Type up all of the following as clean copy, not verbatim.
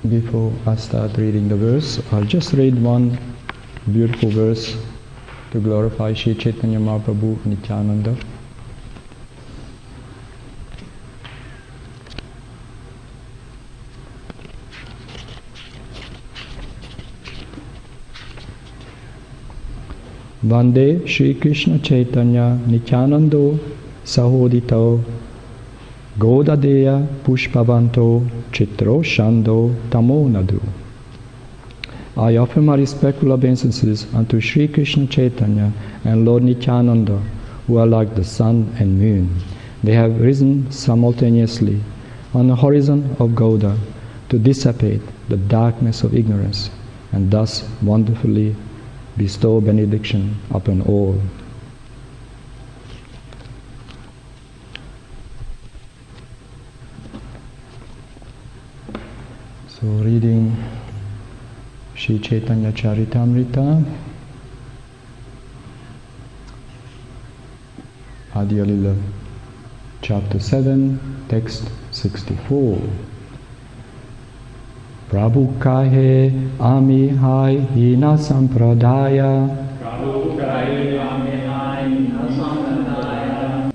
Before I start reading the verse, I'll just read one beautiful verse to glorify Sri Caitanya Mahaprabhu Nityananda. Vande Shri Krishna Caitanya Nityanando Sahodito Godadeya Pushpavanto Chitro Shando Tamonadu. I offer my respectful obeisances unto Sri Krishna Chaitanya and Lord Nityananda, who are like the sun and moon. They have risen simultaneously on the horizon of Gauda to dissipate the darkness of ignorance and thus wonderfully bestow benediction upon all. So reading Sri Caitanya Caritamrita, Adya Lila, Chapter 7, Text 64. Prabhu kahe ami hai hina sampradaya. Prabhu kahe ami hai hina sampradaya.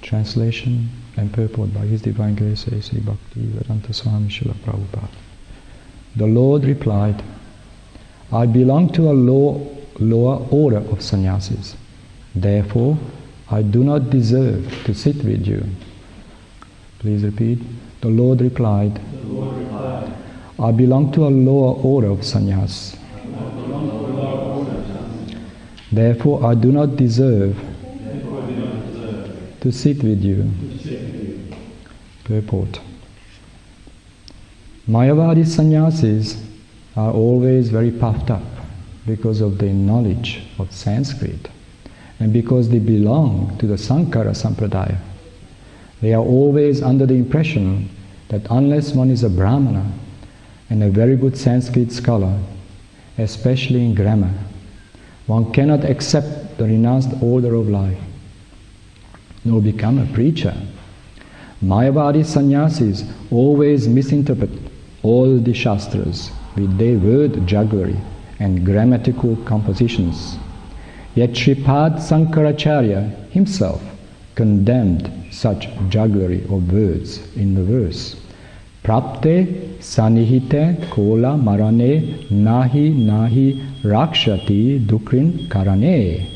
Translation and purport by His Divine Grace A.C. Bhakti Vedanta Swami Srila Prabhupada. The Lord replied, I belong to a lower order of sannyasis. Therefore, I do not deserve to sit with you. Please repeat. The Lord replied, I belong to a lower order of sannyas. Therefore, I do not deserve to sit with you. Purport. Mayavadi sannyasis are always very puffed up because of their knowledge of Sanskrit and because they belong to the Sankara Sampradaya. They are always under the impression that unless one is a Brahmana and a very good Sanskrit scholar, especially in grammar, one cannot accept the renounced order of life, nor become a preacher. Mayavadi sannyasis always misinterpret all the Shastras with their word jugglery and grammatical compositions. Yet Shripad Sankaracharya himself condemned such jugglery of words in the verse. Prapte sanihite kola marane nahi rakshati dukrin karane.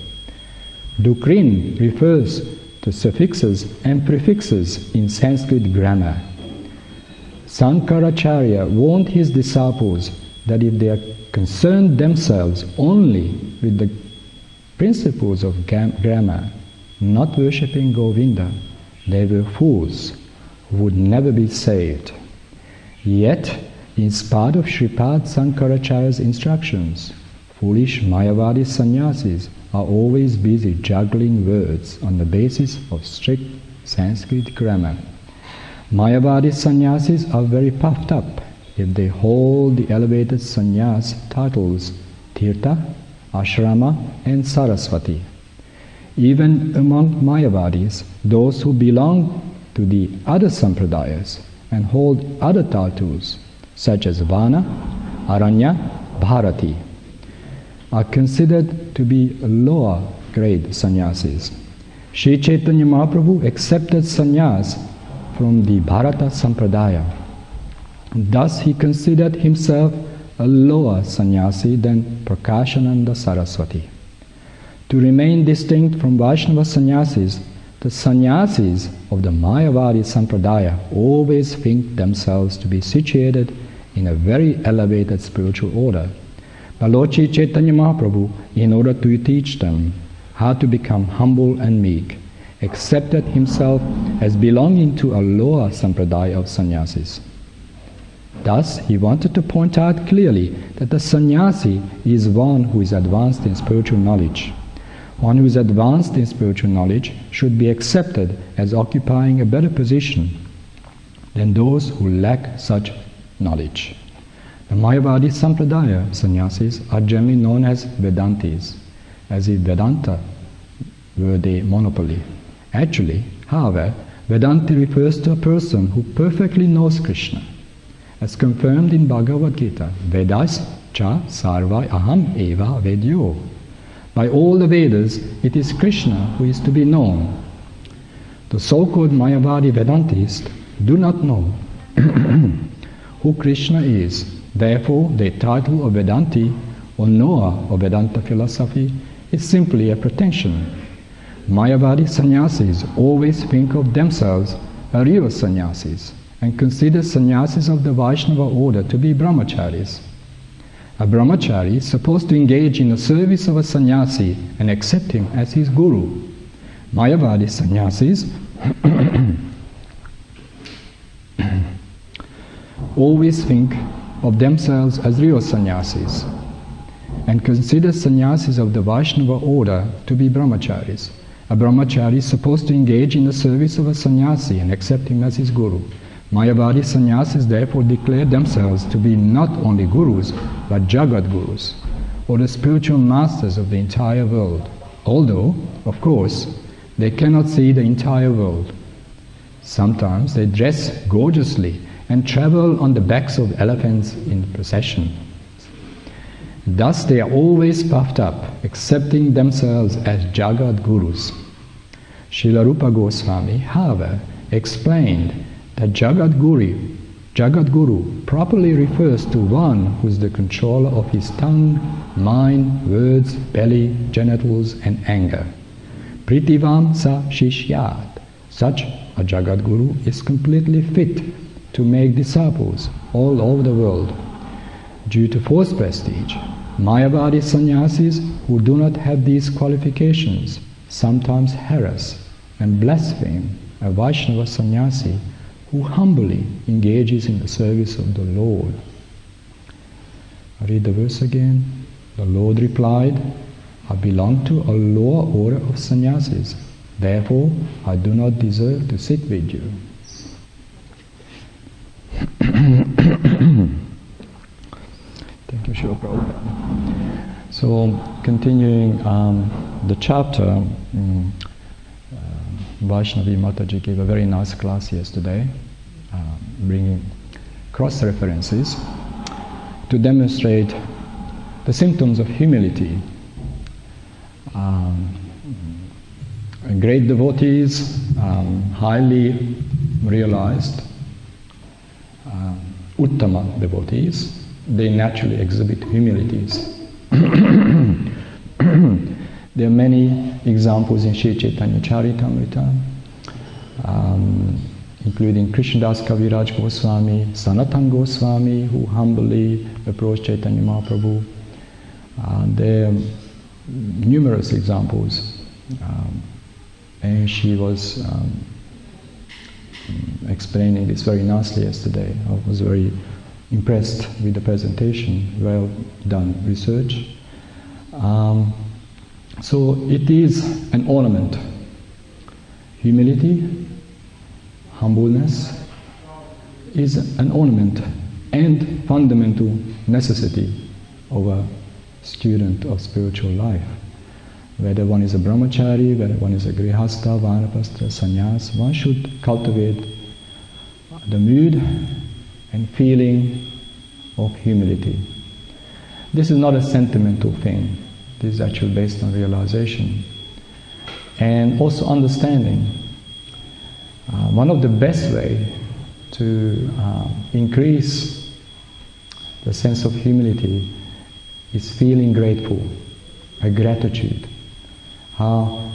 Dukrin refers to suffixes and prefixes in Sanskrit grammar. Sankaracharya warned his disciples that if they concerned themselves only with the principles of grammar, not worshipping Govinda, they were fools who would never be saved. Yet, in spite of Shripad Sankaracharya's instructions, foolish Mayavadi sannyasis are always busy juggling words on the basis of strict Sanskrit grammar. Mayavadi sannyasis are very puffed up if they hold the elevated sannyas titles Tirtha, Ashrama and Saraswati. Even among Mayavadis, those who belong to the other sampradayas and hold other titles such as Vana, Aranya, Bharati are considered to be lower grade sannyasis. Sri Caitanya Mahaprabhu accepted sannyas from the Bharata Sampradaya. Thus he considered himself a lower sannyasi than Prakashananda Saraswati. To remain distinct from Vaishnava sannyasis, the sannyasis of the Mayavadi Sampradaya always think themselves to be situated in a very elevated spiritual order. But Lord Sri Caitanya Mahaprabhu, in order to teach them how to become humble and meek, accepted himself as belonging to a lower sampradaya of sannyasis. Thus, he wanted to point out clearly that the sannyasi is one who is advanced in spiritual knowledge. One who is advanced in spiritual knowledge should be accepted as occupying a better position than those who lack such knowledge. The Mayavadi Sampradaya sannyasis are generally known as Vedantis, as if Vedanta were their monopoly. Actually, however, Vedanta refers to a person who perfectly knows Krishna as confirmed in Bhagavad Gita, Vedas cha sarvai aham eva vedyo. By all the Vedas, it is Krishna who is to be known. The so-called Mayavadi Vedantists do not know who Krishna is. Therefore, the title of Vedanti or knower of Vedanta philosophy is simply a pretension. Mayavadi sannyasis always think of themselves as real sannyasis and consider sannyasis of the Vaishnava order to be brahmacharis. A brahmachari is supposed to engage in the service of a sannyasi and accept him as his guru. Mayavadi sannyasis always think of themselves as real sannyasis and consider sannyasis of the Vaishnava order to be brahmacharis. A brahmachari is supposed to engage in the service of a sannyasi and accept him as his guru. Mayavadi sannyasis therefore declare themselves to be not only gurus but Jagat gurus, or the spiritual masters of the entire world, although, of course, they cannot see the entire world. Sometimes they dress gorgeously and travel on the backs of elephants in procession. Thus they are always puffed up, accepting themselves as Jagat gurus. Srila Rupa Goswami, however, explained that Jagat Guru properly refers to one who is the controller of his tongue, mind, words, belly, genitals and anger. Pritivam sa shishyat. Such a Jagat Guru is completely fit to make disciples all over the world. Due to false prestige, Mayavadi sannyasis who do not have these qualifications sometimes harass and blaspheme a Vaishnava sannyasi who humbly engages in the service of the Lord. I read the verse again. The Lord replied, I belong to a lower order of sannyasis. Therefore, I do not deserve to sit with you. Thank you, Srila Prabhupada. So, continuing the chapter, Vaishnavi Mataji gave a very nice class yesterday, bringing cross-references to demonstrate the symptoms of humility. Great devotees, highly realized, Uttama devotees, they naturally exhibit humilities. There are many examples in Sri Caitanya Caritamrita, including Krishnadas Kaviraj Goswami, Sanatan Goswami, who humbly approached Chaitanya Mahaprabhu. There are numerous examples, and she was explaining this very nicely yesterday. I was very impressed with the presentation, well done research. So it is an ornament. Humility, humbleness is an ornament and fundamental necessity of a student of spiritual life. Whether one is a brahmachari, whether one is a grihastha, vanapastra, sannyas, one should cultivate the mood and feeling of humility. This is not a sentimental thing. This is actually based on realization and also understanding. One of the best ways to increase the sense of humility is feeling grateful, a gratitude. How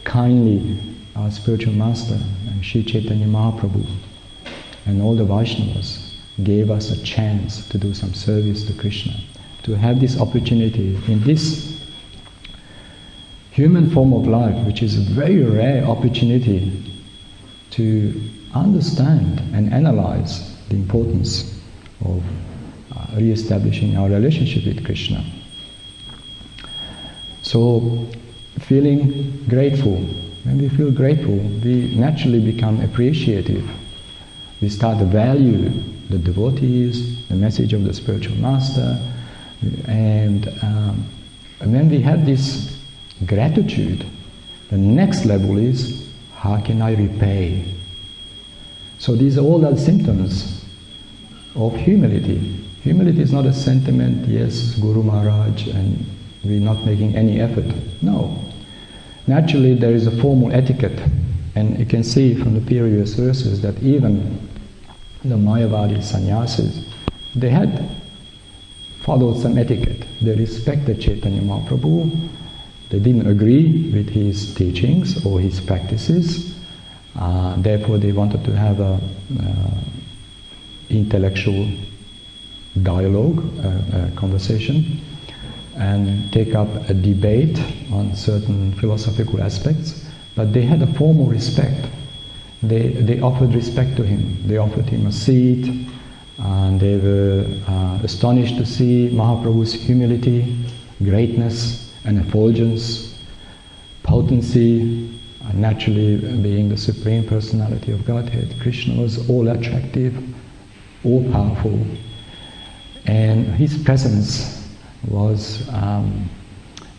kindly our spiritual master and Sri Chaitanya Mahaprabhu and all the Vaishnavas gave us a chance to do some service to Krishna, to have this opportunity in this human form of life, which is a very rare opportunity to understand and analyze the importance of re-establishing our relationship with Krishna. So, feeling grateful. When we feel grateful, we naturally become appreciative. We start to value the devotees, the message of the spiritual master, and when we have this gratitude, the next level is, how can I repay? So these are all the symptoms of humility. Humility is not a sentiment, yes, Guru Maharaj, and we're not making any effort. No. Naturally, there is a formal etiquette, and you can see from the previous verses that even the Mayavadi sannyasis, they had followed some etiquette. They respected Caitanya Mahaprabhu. They didn't agree with his teachings or his practices. Therefore, they wanted to have a intellectual dialogue, a conversation, and take up a debate on certain philosophical aspects. But they had a formal respect. They offered respect to him. They offered him a seat, and they were astonished to see Mahaprabhu's humility, greatness, and effulgence, potency. Naturally, being the Supreme Personality of Godhead, Krishna was all attractive, all powerful, and his presence was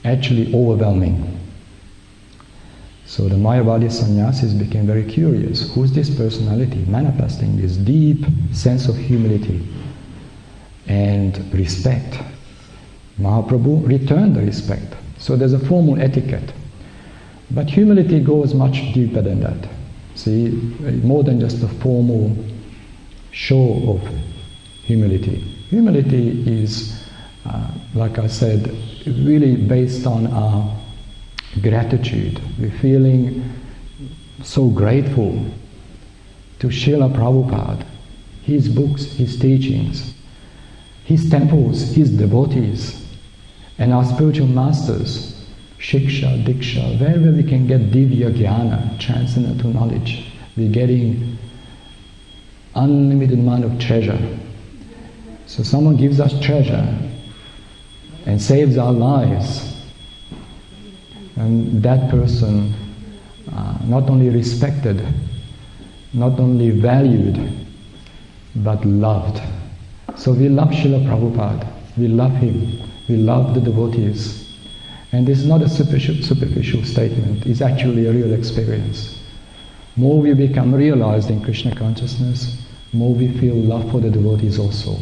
actually overwhelming. So the Mayavadi sannyasis became very curious. Who's this personality manifesting this deep sense of humility and respect? Mahaprabhu returned the respect. So there's a formal etiquette. But humility goes much deeper than that. See, more than just a formal show of humility. Humility is, like I said, really based on our gratitude. We're feeling so grateful to Srila Prabhupada, his books, his teachings, his temples, his devotees, and our spiritual masters, Shiksha, Diksha, wherever we can get Divya Jnana, transcendental knowledge. We're getting unlimited amount of treasure. So someone gives us treasure and saves our lives, and that person not only respected, not only valued, but loved. So we love Srila Prabhupada, we love him, we love the devotees. And this is not a superficial statement, it's actually a real experience. More we become realized in Krishna consciousness, more we feel love for the devotees also.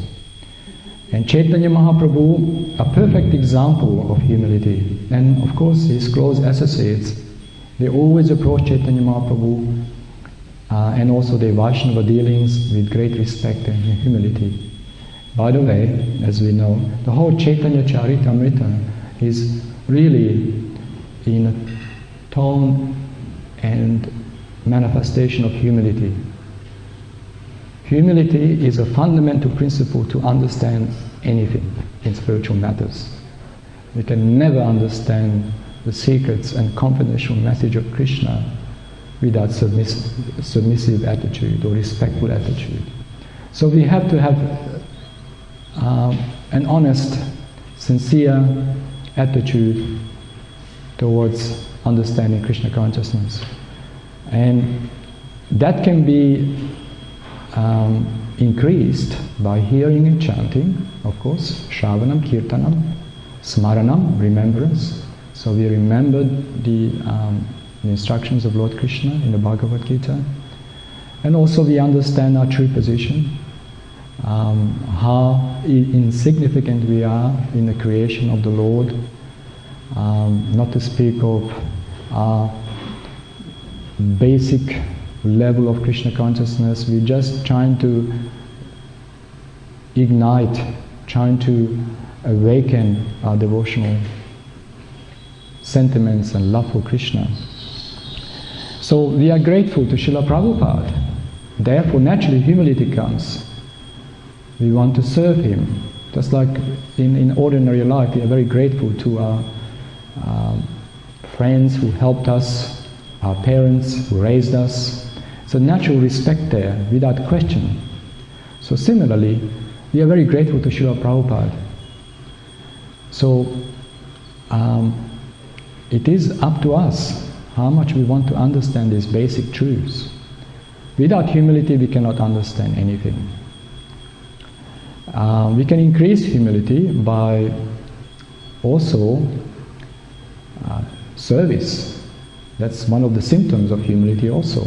And Caitanya Mahaprabhu, a perfect example of humility. And of course his close associates, they always approach Caitanya Mahaprabhu and also their Vaishnava dealings with great respect and humility. By the way, as we know, the whole Caitanya Caritamrita is really in a tone and manifestation of humility. Humility is a fundamental principle to understand anything in spiritual matters. We can never understand the secrets and confidential message of Krishna without submissive attitude or respectful attitude. So we have to have an honest, sincere attitude towards understanding Krishna consciousness. And that can be increased by hearing and chanting, of course, Shravanam, Kirtanam, Smaranam, remembrance. So we remembered the instructions of Lord Krishna in the Bhagavad Gita. And also we understand our true position, how insignificant we are in the creation of the Lord, not to speak of our basic level of Krishna consciousness. We're just trying to ignite, trying to awaken our devotional sentiments and love for Krishna. So we are grateful to Srila Prabhupada. Therefore, naturally, humility comes. We want to serve him. Just like in ordinary life, we are very grateful to our friends who helped us, our parents who raised us. So natural respect there, without question. So similarly, we are very grateful to Srila Prabhupada. So it is up to us how much we want to understand these basic truths. Without humility, we cannot understand anything. We can increase humility by also service. That's one of the symptoms of humility also.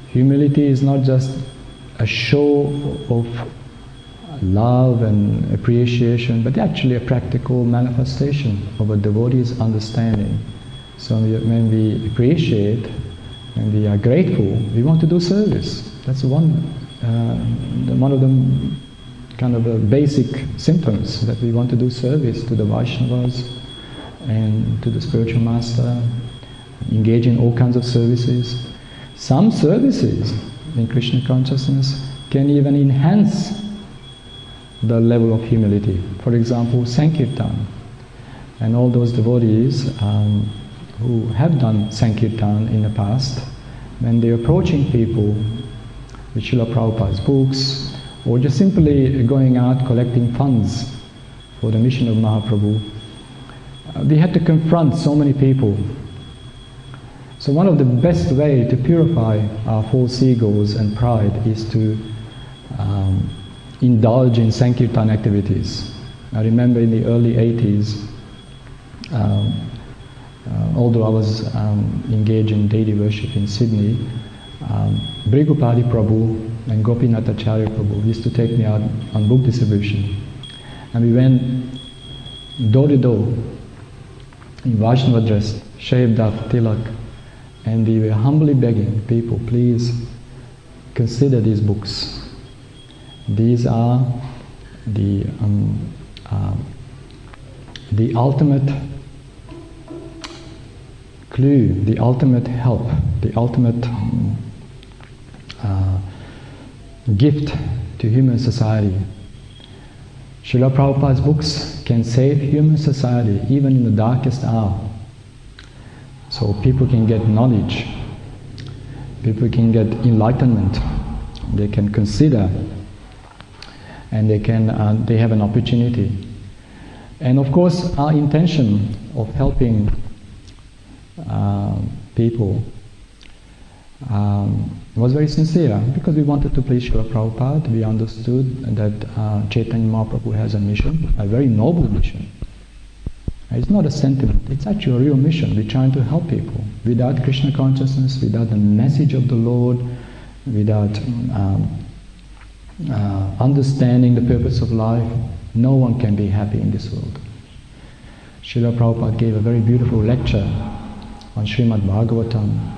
Humility is not just a show of love and appreciation, but actually a practical manifestation of a devotee's understanding. So when we appreciate, when we are grateful, we want to do service. That's one of the kind of basic symptoms, that we want to do service to the Vaishnavas and to the spiritual master, engage in all kinds of services. Some services in Krishna consciousness can even enhance the level of humility. For example, Sankirtan. And all those devotees who have done Sankirtan in the past, when they're approaching people with Srila Prabhupada's books, or just simply going out collecting funds for the mission of Mahaprabhu, we had to confront so many people. So one of the best ways to purify our false egos and pride is to indulge in Sankirtan activities. I remember in the early 80s, although I was engaged in deity worship in Sydney, Brigupadi Prabhu and Gopinathacharya Prabhu used to take me out on book distribution. And we went door to door in Vaishnava dress, shaved up, tilak, and we were humbly begging people, please consider these books. These are the ultimate clue, the ultimate help, the ultimate gift to human society. Srila Prabhupada's books can save human society even in the darkest hour. So people can get knowledge, people can get enlightenment, they can consider, and they have an opportunity. And of course, our intention of helping people was very sincere, because we wanted to please Srila Prabhupada. We understood that Chaitanya Mahaprabhu has a mission, a very noble mission. It's not a sentiment, it's actually a real mission. We're trying to help people. Without Krishna consciousness, without the message of the Lord, without understanding the purpose of life, no one can be happy in this world. Srila Prabhupada gave a very beautiful lecture on Srimad Bhagavatam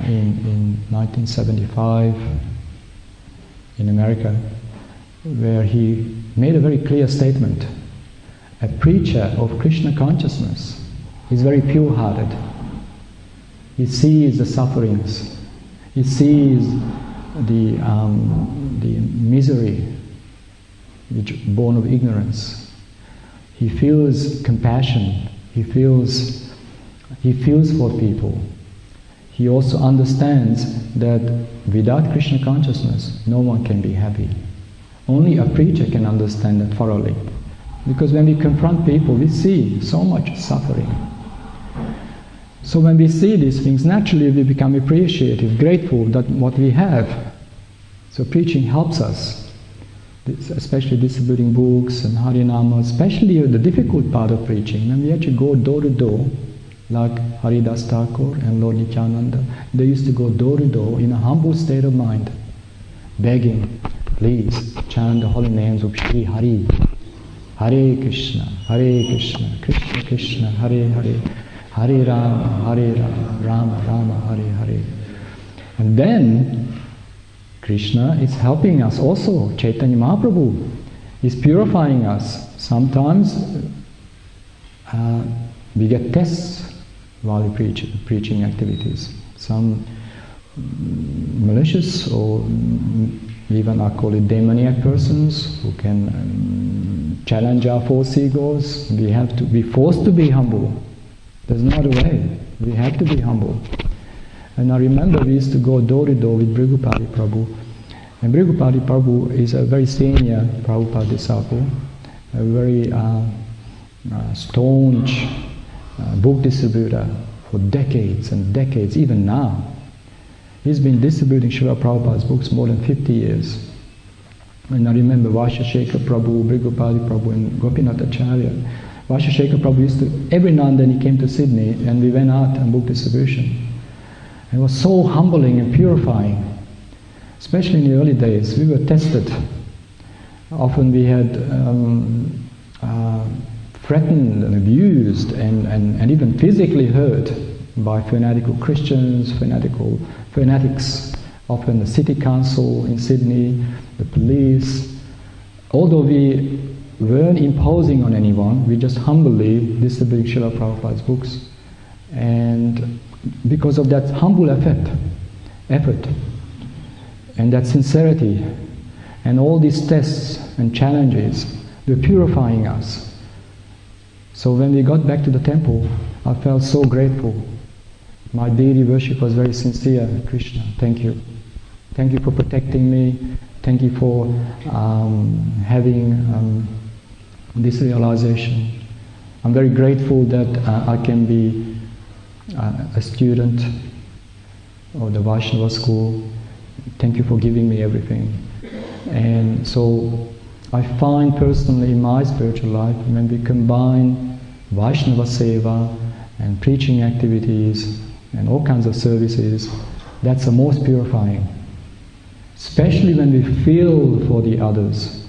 in 1975 in America, where he made a very clear statement. A preacher of Krishna consciousness is very pure-hearted. He sees the sufferings, he sees the misery which born of ignorance. He feels compassion. He feels for people. He also understands that without Krishna consciousness, no one can be happy. Only a preacher can understand that thoroughly. Because when we confront people, we see so much suffering. So when we see these things, naturally we become appreciative, grateful that what we have. So preaching helps us, especially distributing books and Harinama, especially the difficult part of preaching. When we actually go door to door, like Haridas Thakur and Lord Nityananda, they used to go door to door in a humble state of mind, begging, please chant the holy names of Shri Hari. Hare Krishna, Krishna Krishna, Hare Hare, Hare Rama, Rama Rama, Hare Hare. And then Krishna is helping us also. Chaitanya Mahaprabhu is purifying us. Sometimes we get tests while we preaching activities. Some malicious or even I call it demoniac persons who can challenge our false egos. We have to be forced to be humble. There's no other way. We have to be humble. And I remember we used to go door to door with Brigupadi Prabhu. And Brigupadi Prabhu is a very senior Prabhupada disciple, a very staunch book distributor for decades and decades, even now. He's been distributing Srila Prabhupada's books more than 50 years. And I remember Vaishashekha Prabhu, Brigupadi Prabhu and Gopinathacharya. Vaishashekha Prabhu used to, every now and then he came to Sydney and we went out on book distribution. It was so humbling and purifying. Especially in the early days, we were tested. Often we had threatened and abused and even physically hurt by fanatical Christians, fanatics, often the city council in Sydney, the police. Although we weren't imposing on anyone, we just humbly distributed Srila Prabhupada's books. And because of that humble effort, and that sincerity, and all these tests and challenges, they're purifying us. So when we got back to the temple, I felt so grateful. My daily worship was very sincere. Krishna, thank you. Thank you for protecting me. Thank you for having this realization. I'm very grateful that I can be a student of the Vaishnava school. Thank you for giving me everything. And so I find personally in my spiritual life, when we combine Vaishnava Seva and preaching activities and all kinds of services, that's the most purifying. Especially when we feel for the others.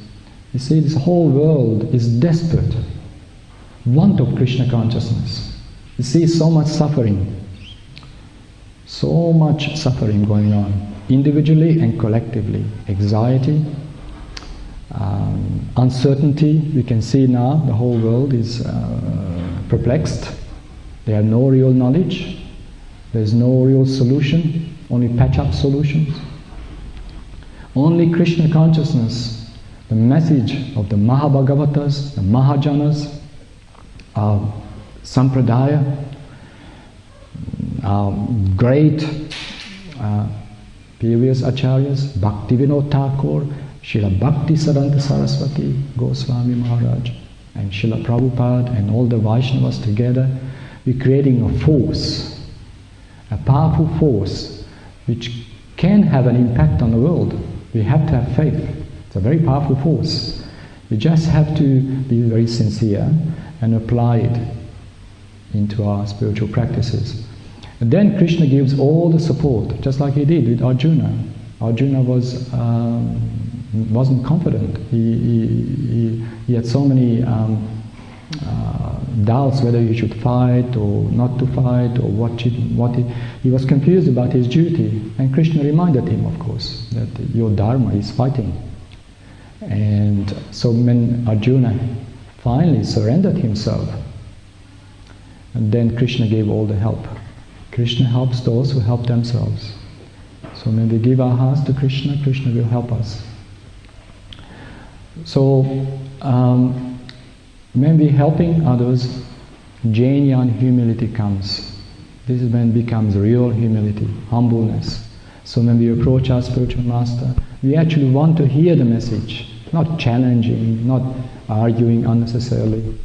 You see, this whole world is desperate, want of Krishna consciousness. You see so much suffering going on, individually and collectively. Anxiety, uncertainty. We can see now the whole world is perplexed. They have no real knowledge. There's no real solution, only patch-up solutions. Only Krishna consciousness, the message of the Mahabhagavatas, the Mahajanas, our Sampradaya, our great previous acharyas, Bhaktivinoda Thakur, Srila Bhakti Siddhanta Saraswati Goswami Maharaj, and Srila Prabhupada, and all the Vaishnavas together, we're creating a force, a powerful force, which can have an impact on the world. We have to have faith. It's a very powerful force. We just have to be very sincere and apply it into our spiritual practices. And then Krishna gives all the support, just like he did with Arjuna. Arjuna wasn't confident. He had so many doubts whether he should fight or not to fight, or he was confused about his duty. And Krishna reminded him, of course, that your dharma is fighting. And so when Arjuna finally surrendered himself, and then Krishna gave all the help. Krishna helps those who help themselves. So when we give our hearts to Krishna, Krishna will help us. So when we're helping others, jnana humility comes. This is when it becomes real humility, humbleness. So when we approach our spiritual master, we actually want to hear the message, not challenging, not arguing unnecessarily.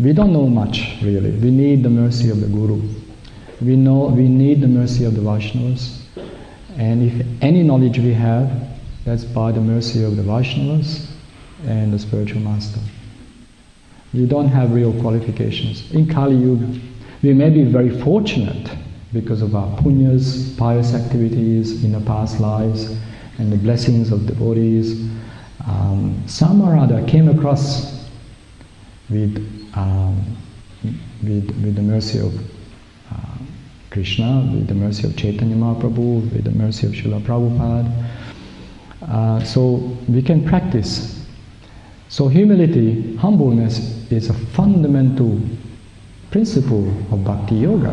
We don't know much, really. We need the mercy of the Guru. We need the mercy of the Vaishnavas. And if any knowledge we have, that's by the mercy of the Vaishnavas and the spiritual master. We don't have real qualifications. In Kali Yuga, we may be very fortunate because of our punyas, pious activities in the past lives, and the blessings of devotees. Some or other came across with the mercy of Krishna, with the mercy of Caitanya Mahaprabhu, with the mercy of Srila Prabhupada. So we can practice. So humility, humbleness is a fundamental principle of Bhakti Yoga.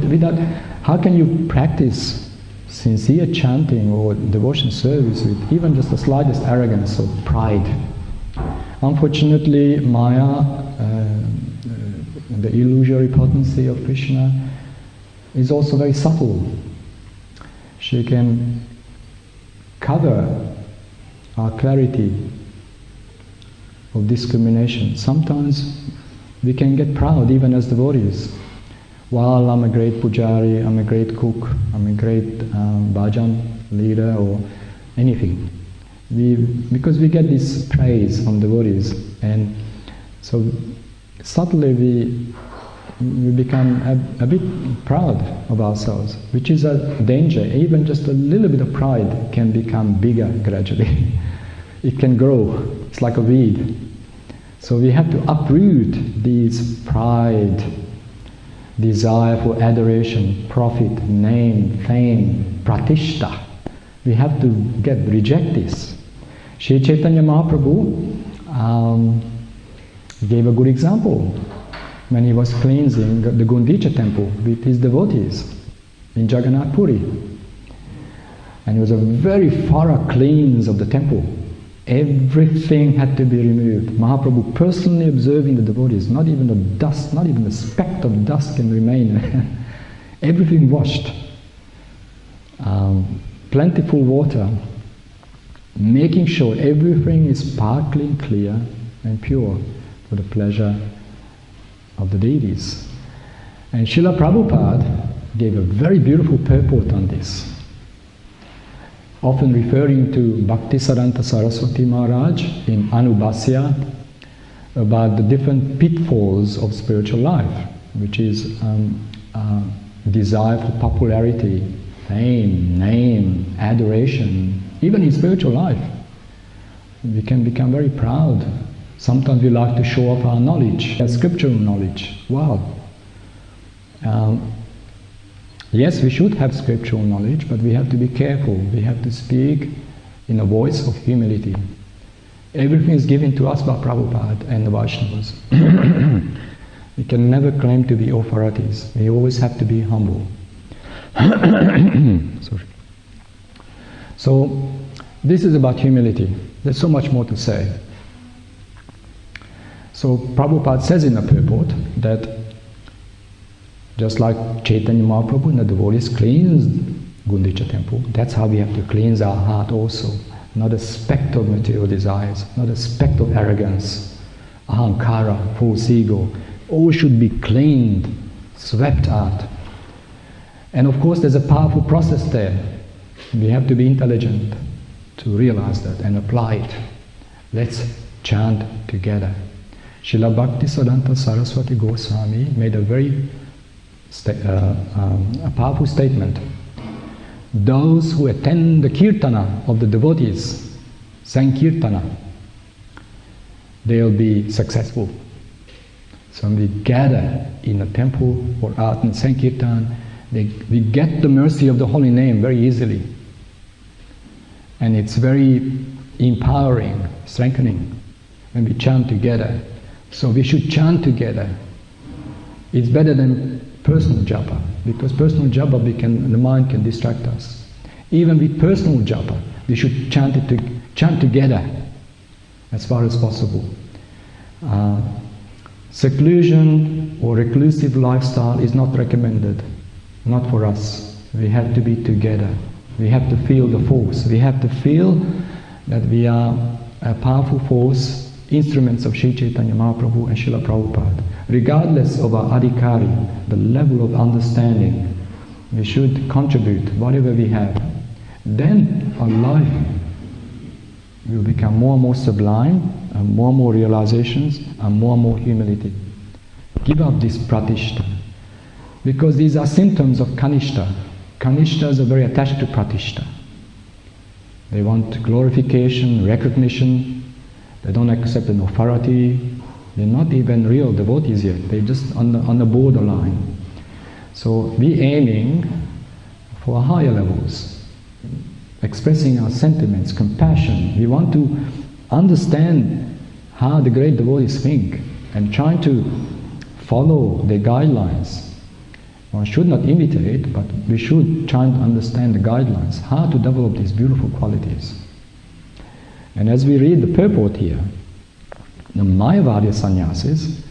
Without, how can you practice sincere chanting or devotion service with even just the slightest arrogance or pride? Unfortunately, Maya, the illusory potency of Krishna, is also very subtle. She can cover our clarity of discrimination. Sometimes we can get proud even as devotees. Well, I'm a great pujari, I'm a great cook, I'm a great bhajan leader or anything. Because we get this praise from devotees, and so subtly we we become a bit proud of ourselves, which is a danger. Even just a little bit of pride can become bigger gradually. It can grow. It's like a weed. So we have to uproot these pride, desire for adoration, profit, name, fame, pratishta. We have to reject this. Sri Caitanya Mahaprabhu gave a good example when he was cleansing the Gundicha temple with his devotees in Jagannath Puri. And it was a very thorough cleanse of the temple. Everything had to be removed. Mahaprabhu personally observing the devotees, not even a dust, not even a speck of dust can remain. Everything washed. Plentiful water, making sure everything is sparkling clear and pure for the pleasure of the deities. And Srila Prabhupada gave a very beautiful purport on this, often referring to Bhaktisaranta Saraswati Maharaj in Anubhasya about the different pitfalls of spiritual life, which is desire for popularity, fame, name, adoration. Even in spiritual life, we can become very proud. Sometimes we like to show off our knowledge, our scriptural knowledge. Wow. Yes, we should have scriptural knowledge, but we have to be careful. We have to speak in a voice of humility. Everything is given to us by Prabhupada and the Vaishnavas. We can never claim to be authorities. We always have to be humble. Sorry. So, this is about humility. There's so much more to say. So, Prabhupada says in a purport that just like Chaitanya Mahaprabhu and the devotees cleansed Gundicha temple, that's how we have to cleanse our heart also. Not a speck of material desires, not a speck of arrogance, ahankara, false ego. All should be cleaned, swept out. And of course there's a powerful process there. We have to be intelligent to realize that and apply it. Let's chant together. Srila Bhaktisiddhanta Saraswati Goswami made a very a powerful statement. Those who attend the kirtana of the devotees, Sankirtana, they'll be successful. So when we gather in a temple or out in Sankirtan, we get the mercy of the holy name very easily. And it's very empowering, strengthening when we chant together. So we should chant together. It's better than personal japa, because personal japa the mind can distract us. Even with personal japa, we should chant together as far as possible. Seclusion or reclusive lifestyle is not recommended, not for us. We have to be together. We have to feel the force. We have to feel that we are a powerful force, instruments of Sri Caitanya Mahaprabhu and Srila Prabhupada. Regardless of our adhikari, the level of understanding, we should contribute whatever we have. Then our life will become more and more sublime, and more realizations, and more humility. Give up this pratishta, because these are symptoms of kanishta. Kanishtas are very attached to pratishta. They want glorification, recognition. They don't accept an authority. They're not even real devotees yet. They're just on the borderline. So we aiming for higher levels, expressing our sentiments, compassion. We want to understand how the great devotees think and trying to follow their guidelines. One should not imitate, but we should try to understand the guidelines, how to develop these beautiful qualities. And as we read the purport here, the Mayavadya sannyasis,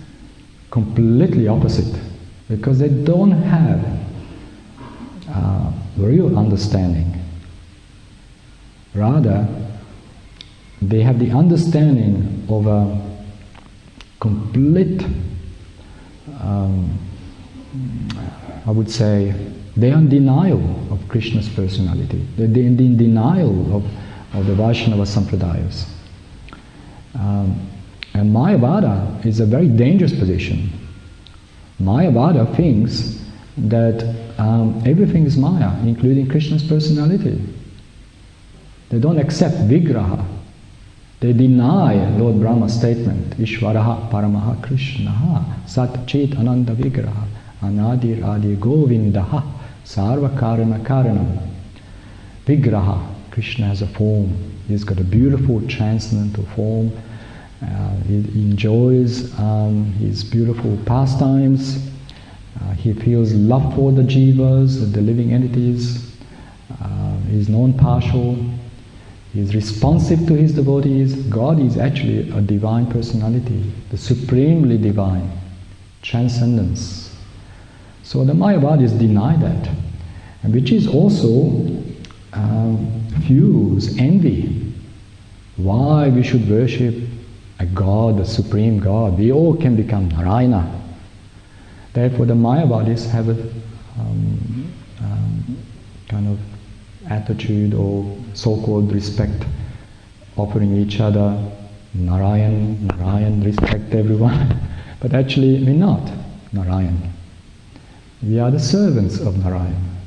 completely opposite, because they don't have real understanding. Rather, they have the understanding of a complete, I would say, they are in denial of Krishna's personality. They're in denial of the Vaishnava Sampradayas. And Mayavada is a very dangerous position. Mayavada thinks that everything is Maya, including Krishna's personality. They don't accept Vigraha. They deny Lord Brahma's statement, Ishvaraha Paramaha Krishnaha Sat Chit Ananda Vigraha Anadir Adi Govindaha Sarva Karana Karanam. Vigraha, Krishna has a form. He's got a beautiful transcendental form. He enjoys his beautiful pastimes. He feels love for the jivas, the living entities. He's non-partial. He's responsive to his devotees. God is actually a divine personality, the supremely divine, transcendence. So the Mayavadis deny that, and which is also fuels envy. Why we should worship a God, a supreme God? We all can become Narayana. Therefore the Mayavadis have a kind of attitude or so-called respect, offering each other Narayan, Narayan, respect everyone. But actually we're not Narayan. We are the servants of Narayan.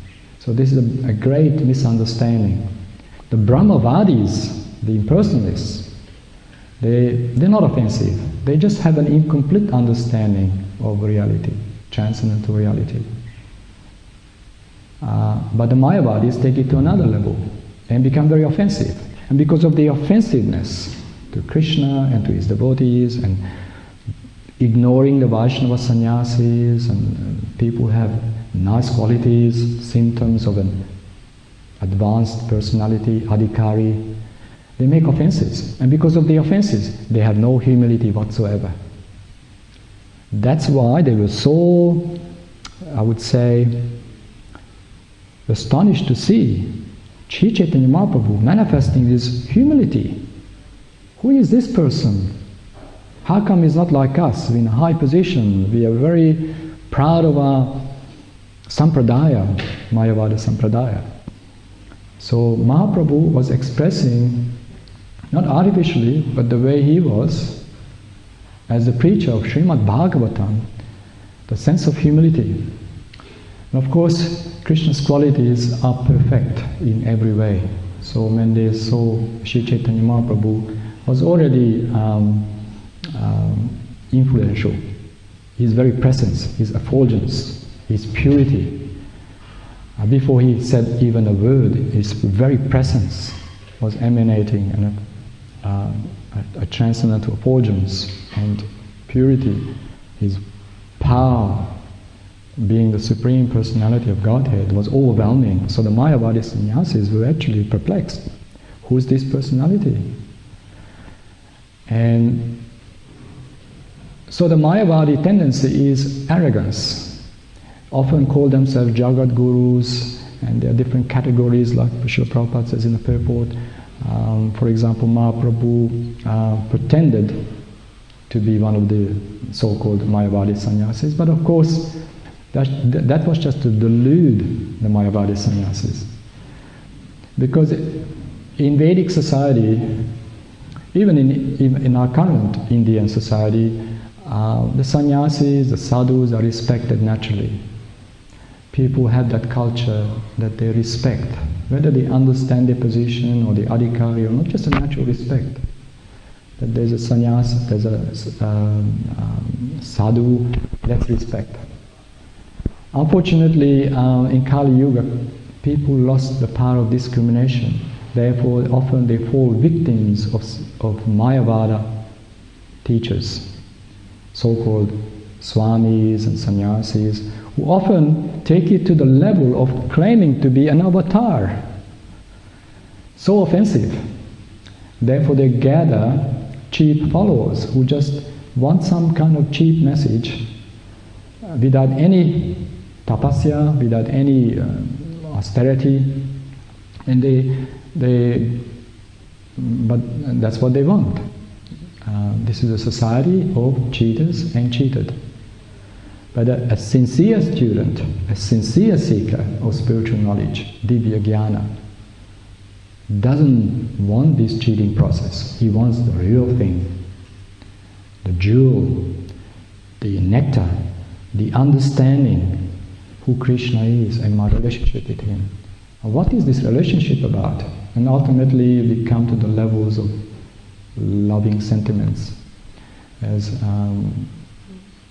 So this is a great misunderstanding. The Brahmavadis, the impersonalists, they're not offensive. They just have an incomplete understanding of reality, transcendental reality. But the Mayavadis take it to another level and become very offensive. And because of the offensiveness to Krishna and to his devotees, and ignoring the Vaishnava sannyasis, and people have nice qualities, symptoms of an advanced personality, adhikari, they make offenses. And because of the offenses, they have no humility whatsoever. That's why they were so, I would say, astonished to see Sri Caitanya Mahaprabhu manifesting this humility. Who is this person? How come he's not like us? We're in a high position. We are very proud of our sampradaya, Mayavada sampradaya. So Mahaprabhu was expressing, not artificially, but the way he was, as the preacher of Srimad Bhagavatam, the sense of humility. And of course, Krishna's qualities are perfect in every way. So when they saw Sri Caitanya Mahaprabhu was already influential. His very presence, his effulgence, his purity. Before he said even a word, his very presence was emanating a transcendental effulgence and purity. His power, being the supreme personality of Godhead, was overwhelming. So the Mayavadi sannyasis were actually perplexed. Who's this personality? And so the Mayavadi tendency is arrogance. Often call themselves Jagat Gurus, and there are different categories, like Srila Prabhupada says in the purport. For example, Mahaprabhu pretended to be one of the so-called Mayavadi sannyasis, but of course that was just to delude the Mayavadi sannyasis. Because in Vedic society, even in our current Indian society, the sannyasis, the sadhus are respected naturally. People have that culture that they respect, whether they understand their position or the adhikari or not, just a natural respect. That there's a sannyas, there's a sadhu, let's respect. Unfortunately, in Kali Yuga, people lost the power of discrimination. Therefore, often they fall victims of Mayavada teachers, so-called swamis and sannyasis, who often take it to the level of claiming to be an avatar. So offensive. Therefore, they gather cheap followers who just want some kind of cheap message without any tapasya, without any austerity, and but that's what they want. This is a society of cheaters and cheated. But a sincere student, a sincere seeker of spiritual knowledge, Divya Jnana, doesn't want this cheating process. He wants the real thing, the jewel, the nectar, the understanding who Krishna is and my relationship with him. What is this relationship about? And ultimately we come to the levels of loving sentiments. As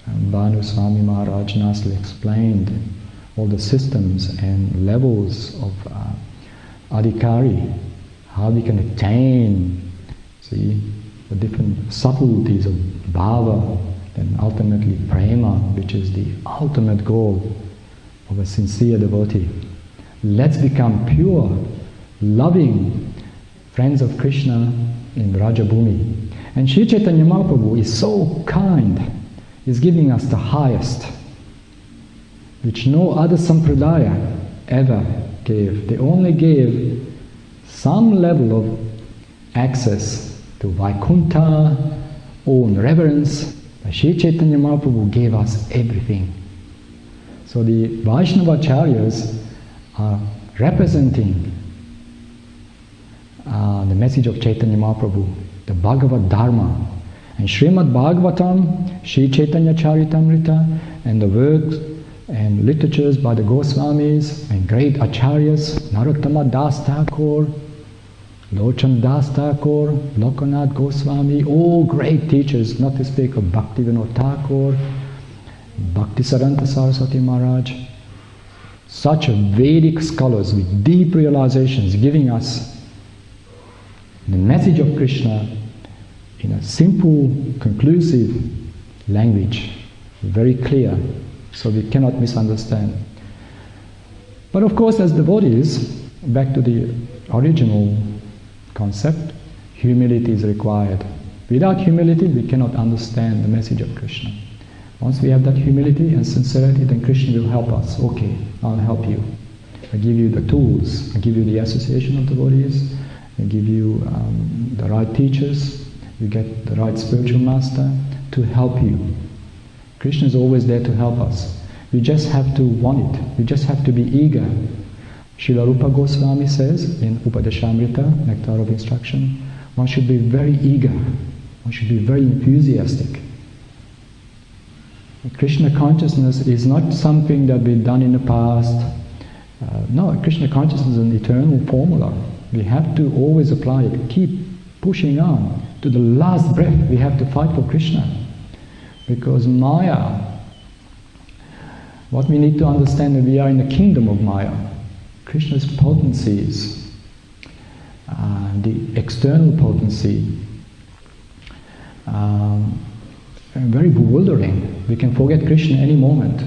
Bhanu Swami Maharaj nicely explained, all the systems and levels of adhikari, how we can attain, see, the different subtleties of bhava, and ultimately prema, which is the ultimate goal of a sincere devotee. Let's become pure, loving friends of Krishna in Vrajabhumi. And Sri Chaitanya Mahaprabhu is so kind, he's giving us the highest, which no other sampradaya ever gave. They only gave some level of access to Vaikuntha, own reverence, but Sri Chaitanya Mahaprabhu gave us everything. So the Vaishnavacharyas are representing the message of Chaitanya Mahaprabhu, the Bhagavad Dharma. And Srimad Bhagavatam, Sri Chaitanya Charitamrita, and the works and literatures by the Goswamis and great Acharyas, Narottama Das Thakur, Lochan Das Thakur, Lokanath Goswami, all great teachers, not to speak of Bhaktivinoda Thakur, Bhaktisaranta Saraswati Maharaj, such a Vedic scholars with deep realizations giving us the message of Krishna in a simple, conclusive language, very clear, so we cannot misunderstand. But of course, as devotees, back to the original concept, humility is required. Without humility, we cannot understand the message of Krishna. Once we have that humility and sincerity, then Krishna will help us. Okay, I'll help you. I give you the tools. I give you the association of devotees. I give you the right teachers. You get the right spiritual master to help you. Krishna is always there to help us. We just have to want it. We just have to be eager. Srila Rupa Goswami says in Upadeshamrita, Nectar of Instruction, one should be very eager. One should be very enthusiastic. Krishna consciousness is not something that we've done in the past. No, Krishna consciousness is an eternal formula. We have to always apply it. Keep pushing on. To the last breath we have to fight for Krishna. Because Maya, what we need to understand is we are in the kingdom of Maya. Krishna's potencies, the external potency, very bewildering. We can forget Krishna any moment.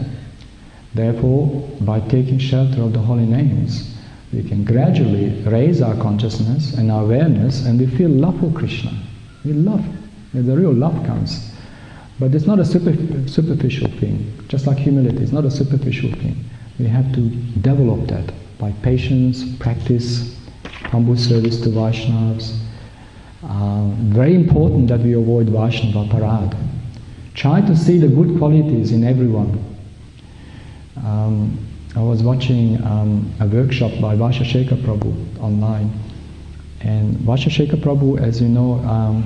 Therefore, by taking shelter of the holy names, we can gradually raise our consciousness and our awareness, and we feel love for Krishna. We love, the real love comes. But it's not a superficial thing, just like humility, it's not a superficial thing. We have to develop that by patience, practice, humble service to Vaishnavas. Very important that we avoid Vaishnava parad. Try to see the good qualities in everyone. I was watching a workshop by Vaishashekha Prabhu online. And Vaishashekha Prabhu, as you know,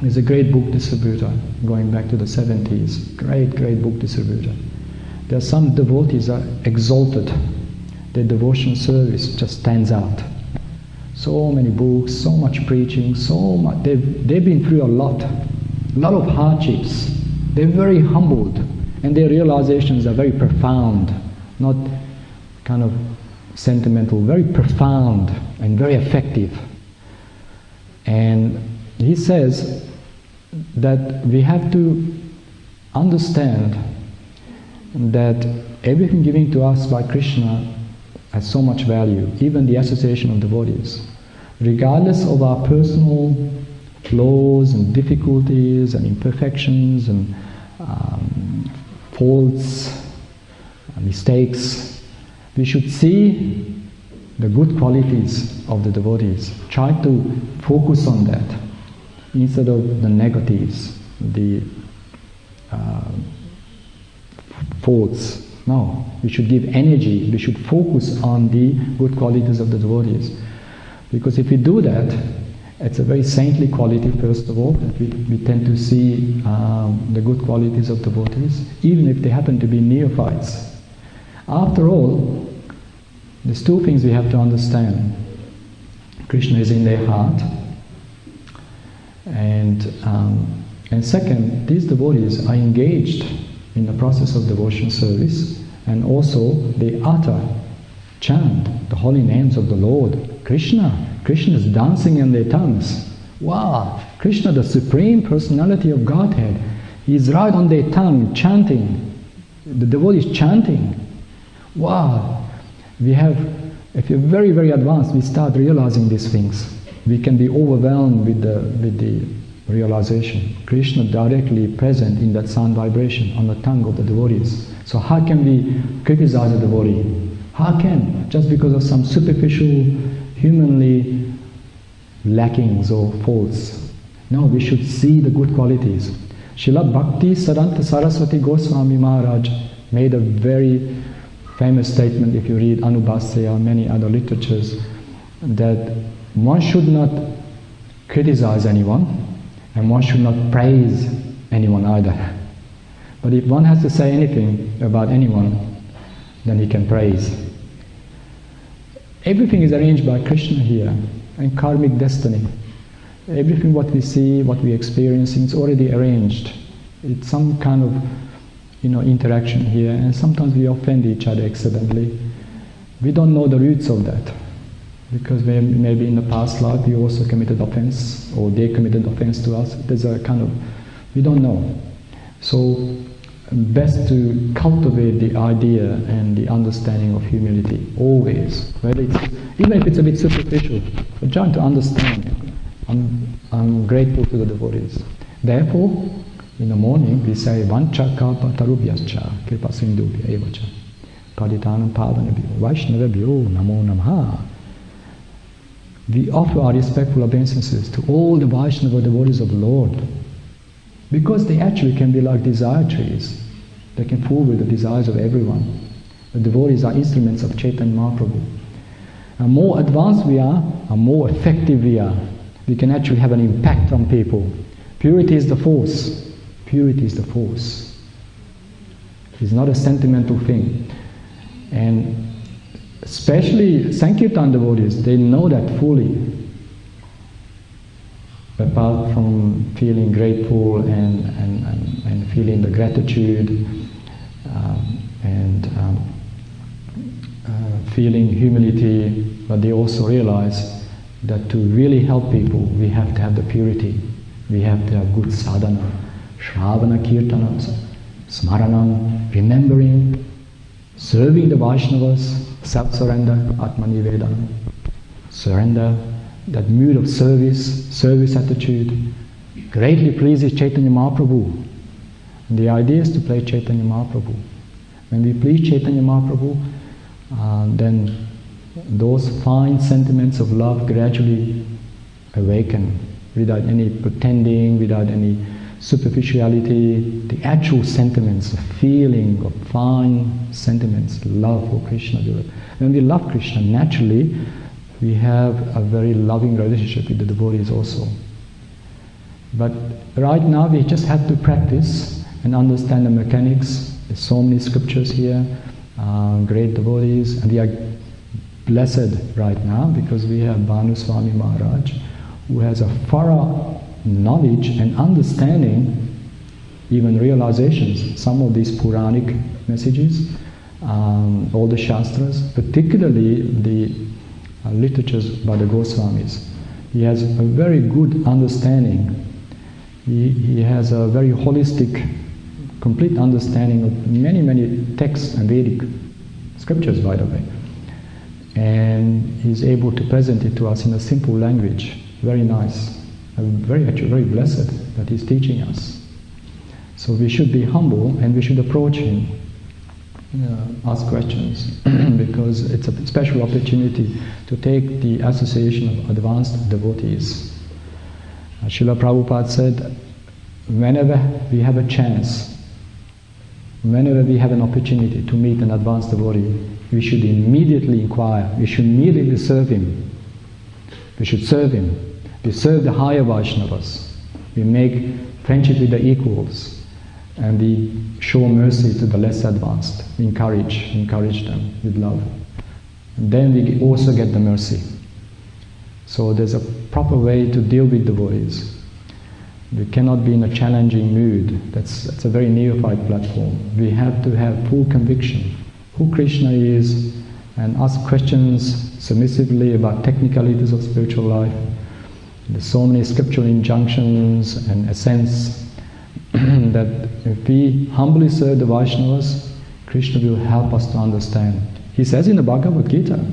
is a great book distributor, going back to the 70s. Great book distributor. There are some devotees are exalted. Their devotional service just stands out. So many books, so much preaching, so much. They've been through a lot of hardships. They're very humbled, and their realizations are very profound, not kind of sentimental, very profound and very effective. And he says that we have to understand that everything given to us by Krishna has so much value, even the association of devotees. Regardless of our personal flaws and difficulties and imperfections and faults, mistakes, we should see the good qualities of the devotees. Try to focus on that instead of the negatives, the faults. No, we should give energy, we should focus on the good qualities of the devotees. Because if we do that, It's a very saintly quality, first of all, that we tend to see the good qualities of devotees, even if they happen to be neophytes. After all, there's two things we have to understand. Krishna is in their heart, and second, these devotees are engaged in the process of devotional service, and also they chant the holy names of the Lord. Krishna is dancing in their tongues. Wow! Krishna, the Supreme Personality of Godhead, is right on their tongue, chanting. The devotees chanting. Wow! If you're very, very advanced, we start realizing these things. We can be overwhelmed with the realization. Krishna directly present in that sound vibration on the tongue of the devotees. So how can we criticize a devotee? How can? Just because of some superficial, humanly lackings or faults. No, we should see the good qualities. Srila Bhakti Siddhanta Saraswati Goswami Maharaj made a very famous statement, if you read Anubhasya or many other literatures, that one should not criticize anyone and one should not praise anyone either. But if one has to say anything about anyone, then he can praise. Everything is arranged by Krishna here, and karmic destiny. Everything what we see, what we experience, it's already arranged. It's some kind of interaction here, and sometimes we offend each other accidentally. We don't know the roots of that, because maybe in the past life we also committed offense, or they committed offense to us. There's a kind of, we don't know. So best to cultivate the idea and the understanding of humility, always. Even if it's a bit superficial, but trying to understand. I'm grateful to the devotees. Therefore, in the morning we say Vancha Kalpa Tarubhyascha Kripa Sindhubhya Evacha Paditanam Pavanabhyo Vaishnavabhyo Namo Namaha. We offer our respectful obeisances to all the Vaishnava devotees of the Lord, because they actually can be like desire trees. They can fulfill the desires of everyone. The devotees are instruments of Chaitanya Mahaprabhu. And more advanced we are, and more effective we are, we can actually have an impact on people. Purity is the force. Purity is the force. It's not a sentimental thing. And especially Sankirtan devotees, they know that fully. Apart from feeling grateful and feeling the gratitude and feeling humility, but they also realize that to really help people, we have to have the purity. We have to have good sadhana, shravana kirtanam, smaranam, remembering, serving the Vaishnavas, self-surrender, atmanivedanam, surrender, that mood of service attitude, greatly pleases Chaitanya Mahaprabhu. And the idea is to play Chaitanya Mahaprabhu. When we please Chaitanya Mahaprabhu, then those fine sentiments of love gradually awaken, without any pretending, without any superficiality. The actual sentiments, the feeling of fine sentiments, love for Krishna. When we love Krishna, naturally we have a very loving relationship with the devotees also. But right now we just have to practice and understand the mechanics. There's so many scriptures here, great devotees, and we are blessed right now because we have Bhanu Swami Maharaj, who has a thorough knowledge and understanding, even realizations, some of these Puranic messages, all the Shastras, particularly the literatures by the Goswamis. He has a very good understanding. He has a very holistic, complete understanding of many, many texts and Vedic scriptures, by the way. And he's able to present it to us in a simple language. Very nice. Actually very blessed that he's teaching us. So we should be humble and we should approach him, ask questions, because it's a special opportunity to take the association of advanced devotees. Srila Prabhupada said, whenever we have a chance, whenever we have an opportunity to meet an advanced devotee, we should immediately inquire, we should immediately serve him. We should serve him. We serve the higher Vaishnavas. We make friendship with the equals. And we show mercy to the less advanced. We encourage them with love. And then we also get the mercy. So there's a proper way to deal with devotees. We cannot be in a challenging mood. That's a very neophyte platform. We have to have full conviction who Krishna is and ask questions submissively about technicalities of spiritual life. There's so many scriptural injunctions and a sense that if we humbly serve the Vaishnavas, Krishna will help us to understand. He says in the Bhagavad Gita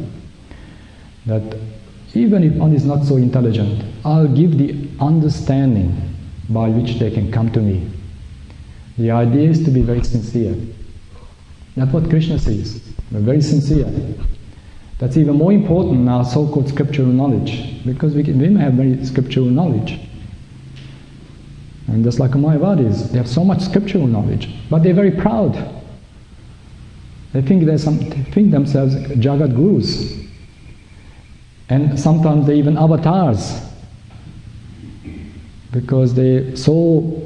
that even if one is not so intelligent, I'll give the understanding by which they can come to me. The idea is to be very sincere. That's what Krishna says. We're very sincere. That's even more important in our so-called scriptural knowledge, because we may have very scriptural knowledge. And just like Mayavadis, they have so much scriptural knowledge, but they're very proud. They think themselves Jagat Gurus. And sometimes they're even avatars, because they're so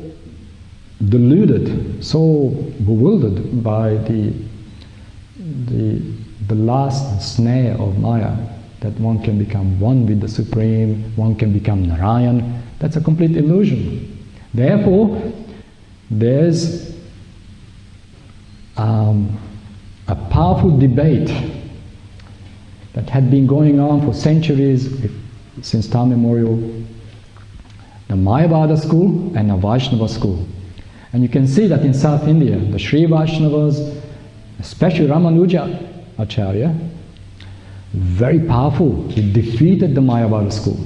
deluded, so bewildered by the last snare of Maya, that one can become one with the Supreme, one can become Narayan. That's a complete illusion. Therefore, there's a powerful debate that had been going on for centuries, since time memorial, the Mayavada school and the Vaishnava school. And you can see that in South India, the Sri Vaishnavas, especially Ramanuja Acharya, very powerful. He defeated the Mayavada school.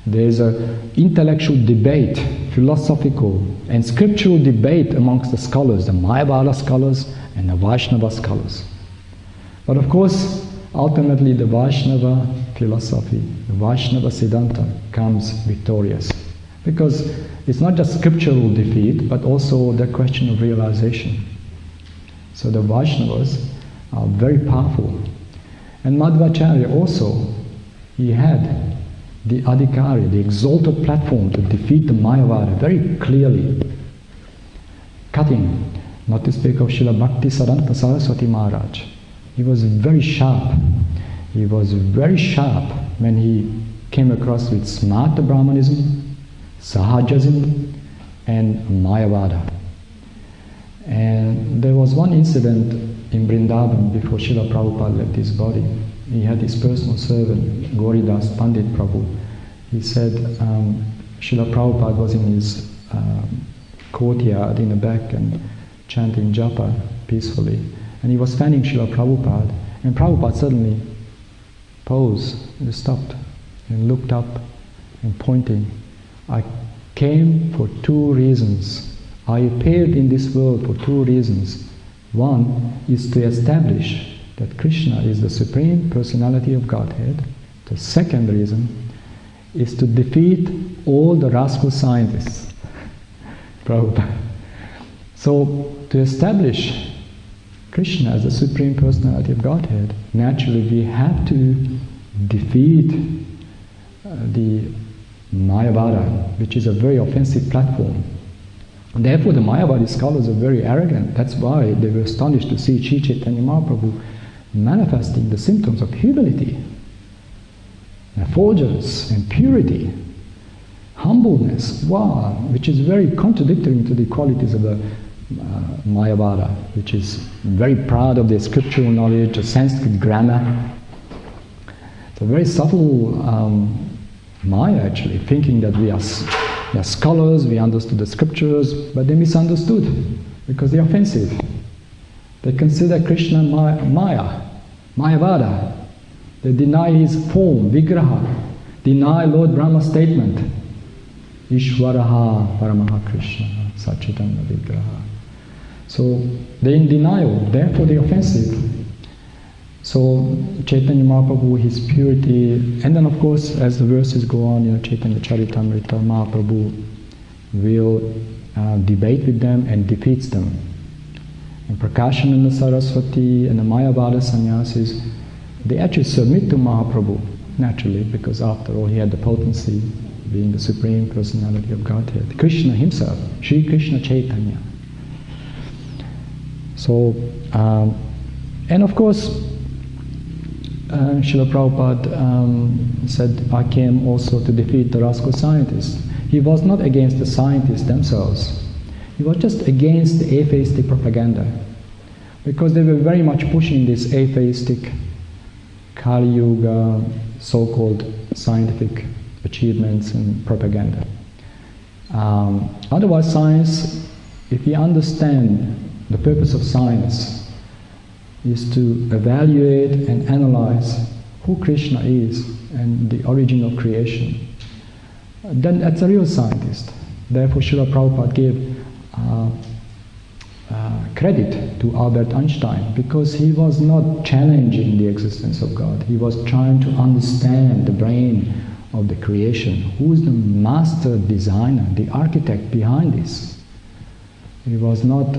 There's an intellectual debate, philosophical and scriptural debate amongst the scholars, the Mayavada scholars and the Vaishnava scholars. But of course, ultimately the Vaishnava philosophy, the Vaishnava Siddhanta comes victorious. Because it's not just scriptural defeat, but also the question of realization. So the Vaishnavas are very powerful. And Madhvacharya also, he had the adhikari, the exalted platform to defeat the Mayavada very clearly. Cutting, not to speak of Srila Bhakti Saranta Saraswati Maharaj. He was very sharp. He was very sharp when he came across with Smarta Brahmanism, Sahajism and Mayavada. And there was one incident in Vrindavan before Srila Prabhupada left his body. He had his personal servant, Gauridas Pandit Prabhu. He said Srila Prabhupada was in his courtyard in the back and chanting japa peacefully. And he was standing Srila Prabhupada, and Prabhupada suddenly paused, and stopped, and looked up and pointing. I came for two reasons. I appeared in this world for two reasons. One is to establish that Krishna is the Supreme Personality of Godhead. The second reason is to defeat all the rascal scientists. Prabhupada. So, to establish Krishna as the Supreme Personality of Godhead, naturally we have to defeat the Mayavada, which is a very offensive platform. Therefore the Mayavadi scholars are very arrogant. That's why they were astonished to see Sri Caitanya Mahaprabhu manifesting the symptoms of humility, effulgence and purity, humbleness, wow, which is very contradictory to the qualities of the Mayavada, which is very proud of their scriptural knowledge, the Sanskrit grammar. It's a very subtle Maya actually, thinking that we are scholars, we understood the scriptures, but they misunderstood because they're offensive. They consider Krishna Maya, Mayavada. They deny his form, Vigraha, deny Lord Brahma's statement, Ishwaraha Paramaha Krishna, Satchitana Vigraha. So they're in denial, therefore they're offensive. So Chaitanya Mahaprabhu, his purity, and then of course as the verses go on, Chaitanya Charitamrita, Mahaprabhu will debate with them and defeats them. And Prakashananda Saraswati and the Mayavada sannyasis, they actually submit to Mahaprabhu naturally, because after all he had the potency, being the Supreme Personality of Godhead. Krishna himself, Sri Krishna Caitanya. So, and of course, Srila Prabhupada said, I came also to defeat the rascal scientists. He was not against the scientists themselves. He was just against the atheistic propaganda, because they were very much pushing this atheistic Kali Yuga, so-called scientific achievements and propaganda. Otherwise, science, if you understand the purpose of science, is to evaluate and analyze who Krishna is and the origin of creation, then that's a real scientist. Therefore, Srila Prabhupada gave credit to Albert Einstein, because he was not challenging the existence of God. He was trying to understand the brain of the creation. Who is the master designer, the architect behind this? He was not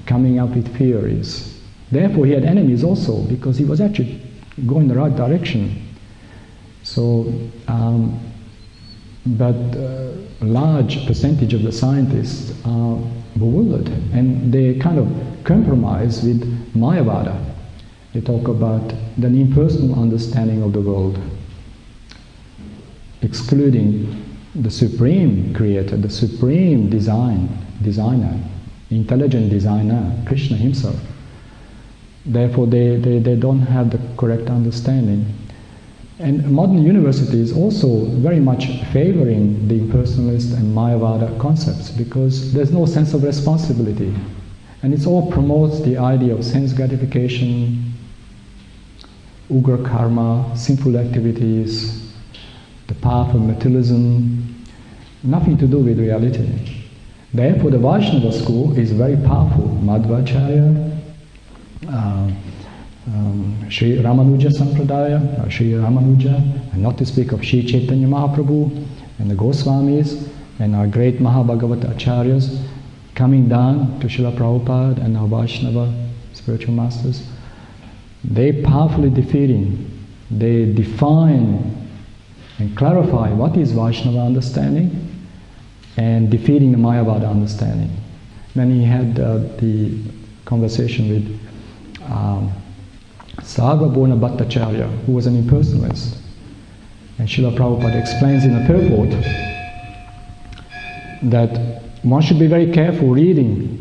coming up with theories. Therefore, he had enemies also, because he was actually going the right direction. So, but a large percentage of the scientists are bewildered, and they kind of compromise with Mayavada. They talk about the impersonal understanding of the world, excluding the supreme creator, the supreme designer, intelligent designer, Krishna himself. Therefore, they don't have the correct understanding. And modern universities also very much favoring the impersonalist and Mayavada concepts, because there's no sense of responsibility. And it all promotes the idea of sense gratification, ugra karma, sinful activities, the path of materialism, nothing to do with reality. Therefore, the Vaishnava school is very powerful. Madhvacharya, Sri Ramanuja Sampradaya, Sri Ramanuja, and not to speak of Sri Chaitanya Mahaprabhu and the Goswamis and our great Mahabhagavata Acharyas coming down to Srila Prabhupada and our Vaishnava spiritual masters. They powerfully they define and clarify what is Vaishnava understanding and defeating the Mayavada understanding. When he had the conversation with Sarvabhauma Bhattacharya, who was an impersonalist, and Srila Prabhupada explains in a purport that one should be very careful reading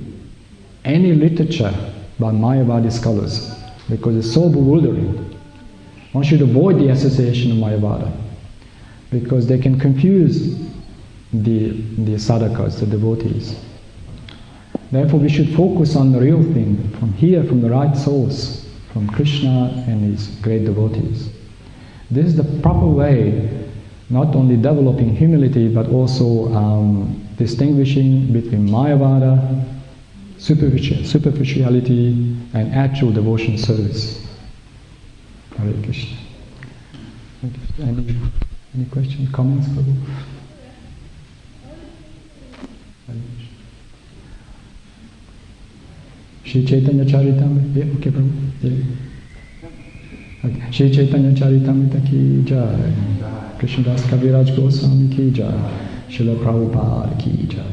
any literature by Mayavadi scholars, because it's so bewildering. One should avoid the association of Mayavada, because they can confuse the sadhakas, the devotees. Therefore, we should focus on the real thing, from the right source, from Krishna and his great devotees. This is the proper way, not only developing humility, but also distinguishing between Mayavada, superficiality, and actual devotion service. Hare Krishna. Any questions, comments, Prabhu? Shri Chaitanya Charitamrita, yeah, okay, Prabhu. Yeah. Okay. Shri Chaitanya Charitamrita ki jai. Krishnadas Kaviraj Goswami ki jai. Srila Prabhupada ki jai.